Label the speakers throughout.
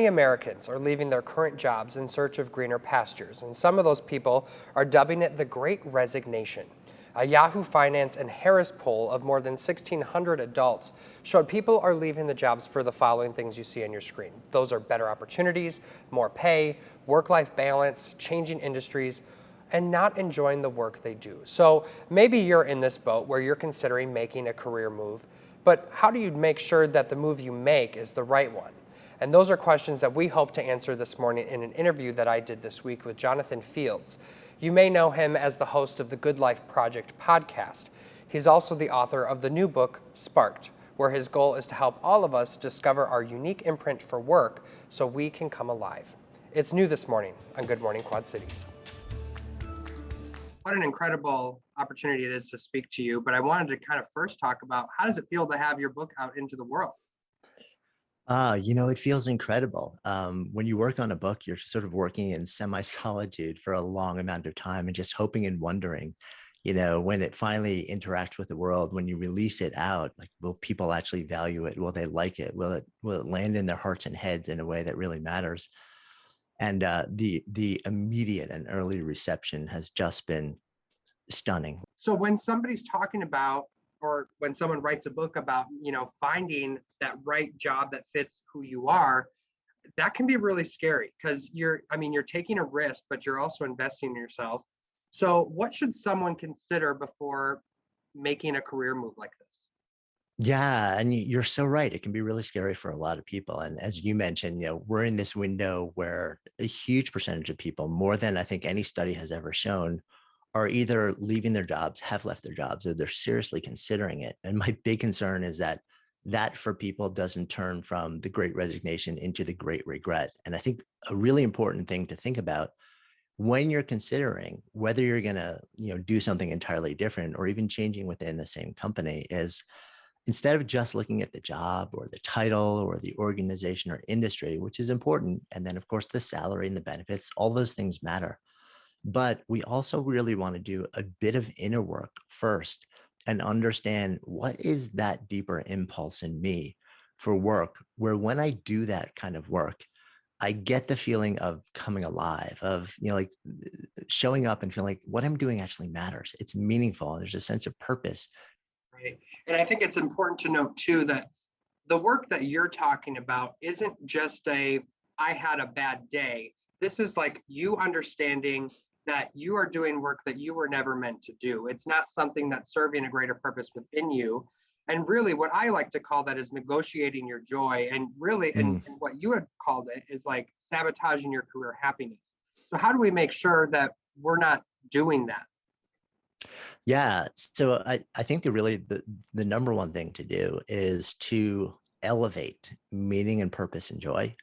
Speaker 1: Many Americans are leaving their current jobs in search of greener pastures, and some of those people are dubbing it the Great Resignation. A Yahoo Finance and Harris poll of more than 1,600 adults showed people are leaving the jobs for the following things you see on your screen. Those are better opportunities, more pay, work-life balance, changing industries, and not enjoying the work they do. So maybe you're in this boat where you're considering making a career move, but how do you make sure that the move you make is the right one? And those are questions that we hope to answer this morning in an interview that I did this week with Jonathan Fields. You may know him as the host of the Good Life Project podcast. He's also the author of the new book, Sparked, where his goal is to help all of us discover our unique imprint for work so we can come alive. It's new this morning on Good Morning Quad Cities. What an incredible opportunity it is to speak to you, but I wanted to kind of first talk about how does it feel to have your book out into the world?
Speaker 2: It feels incredible. When you work on a book, you're sort of working in semi-solitude for a long amount of time and just hoping and wondering, when it finally interacts with the world, when you release it out, like, will people actually value it? Will they like it? Will it land in their hearts and heads in a way that really matters? And the immediate and early reception has just been stunning.
Speaker 1: So when somebody's talking about, or when someone writes a book about, finding that right job that fits who you are, that can be really scary because you're taking a risk, but you're also investing in yourself. So what should someone consider before making a career move like this?
Speaker 2: Yeah, and you're so right. It can be really scary for a lot of people. And as you mentioned, we're in this window where a huge percentage of people, more than I think any study has ever shown, are either leaving their jobs, have left their jobs, or they're seriously considering it. And my big concern is that for people doesn't turn from the great resignation into the great regret. And I think a really important thing to think about when you're considering whether you're going to, do something entirely different or even changing within the same company is, instead of just looking at the job or the title or the organization or industry, which is important, and then of course the salary and the benefits, all those things matter. But we also really want to do a bit of inner work first and understand what is that deeper impulse in me for work, where when I do that kind of work, I get the feeling of coming alive, of, like showing up and feeling like what I'm doing actually matters. It's meaningful. And there's a sense of purpose.
Speaker 1: Right. And I think it's important to note too that the work that you're talking about isn't just I had a bad day. This is like you understanding that you are doing work that you were never meant to do. It's not something that's serving a greater purpose within you. And really, what I like to call that is negotiating your joy. And really, and what you had called it is like sabotaging your career happiness. So, how do we make sure that we're not doing that?
Speaker 2: Yeah. So I think the number one thing to do is to elevate meaning and purpose and joy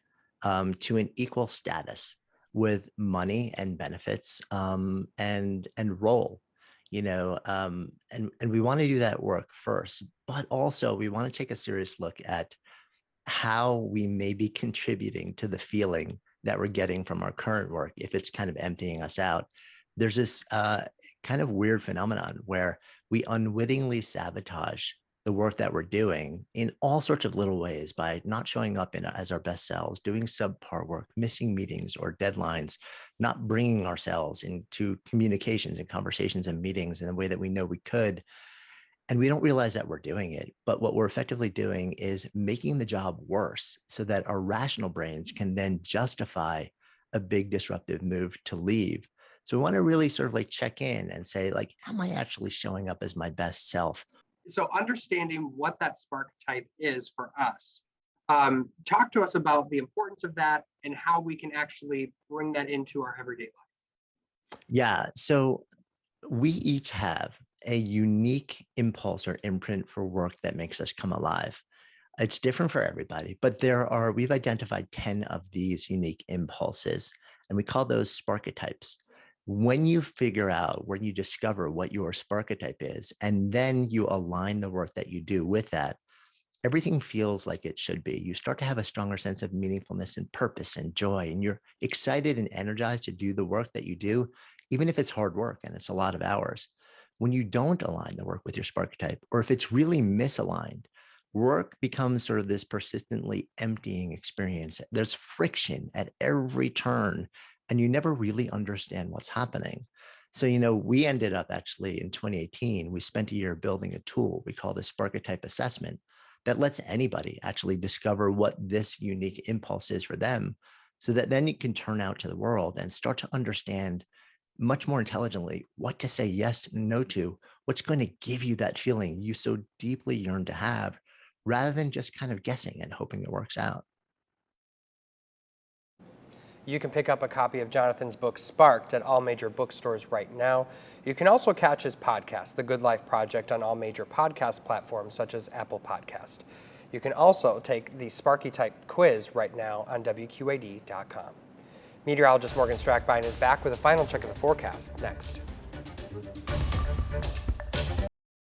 Speaker 2: to an equal status with money and benefits and role. And we want to do that work first, but also we want to take a serious look at how we may be contributing to the feeling that we're getting from our current work if it's kind of emptying us out. There's this kind of weird phenomenon where we unwittingly sabotage the work that we're doing in all sorts of little ways by not showing up as our best selves, doing subpar work, missing meetings or deadlines, not bringing ourselves into communications and conversations and meetings in the way that we know we could. And we don't realize that we're doing it. But what we're effectively doing is making the job worse so that our rational brains can then justify a big disruptive move to leave. So we want to really sort of like check in and say, like, am I actually showing up as my best self?
Speaker 1: So understanding what that spark type is for us, talk to us about the importance of that and how we can actually bring that into our everyday life.
Speaker 2: Yeah. So we each have a unique impulse or imprint for work that makes us come alive. It's different for everybody, but we've identified 10 of these unique impulses, and we call those sparketypes. When you figure out, when you discover what your sparketype is, and then you align the work that you do with that, everything feels like it should be. You start to have a stronger sense of meaningfulness and purpose and joy, and you're excited and energized to do the work that you do, even if it's hard work and it's a lot of hours. When you don't align the work with your spark type, or if it's really misaligned, Work becomes sort of this persistently emptying experience. There's friction at every turn, and you never really understand what's happening. So, we ended up actually in 2018, we spent a year building a tool we call the Sparketype assessment that lets anybody actually discover what this unique impulse is for them, so that then you can turn out to the world and start to understand much more intelligently what to say yes and no to, what's going to give you that feeling you so deeply yearn to have, rather than just kind of guessing and hoping it works out.
Speaker 1: You can pick up a copy of Jonathan's book, Sparked, at all major bookstores right now. You can also catch his podcast, The Good Life Project, on all major podcast platforms such as Apple Podcast. You can also take the Sparketype quiz right now on WQAD.com. Meteorologist Morgan Strackbein is back with a final check of the forecast next.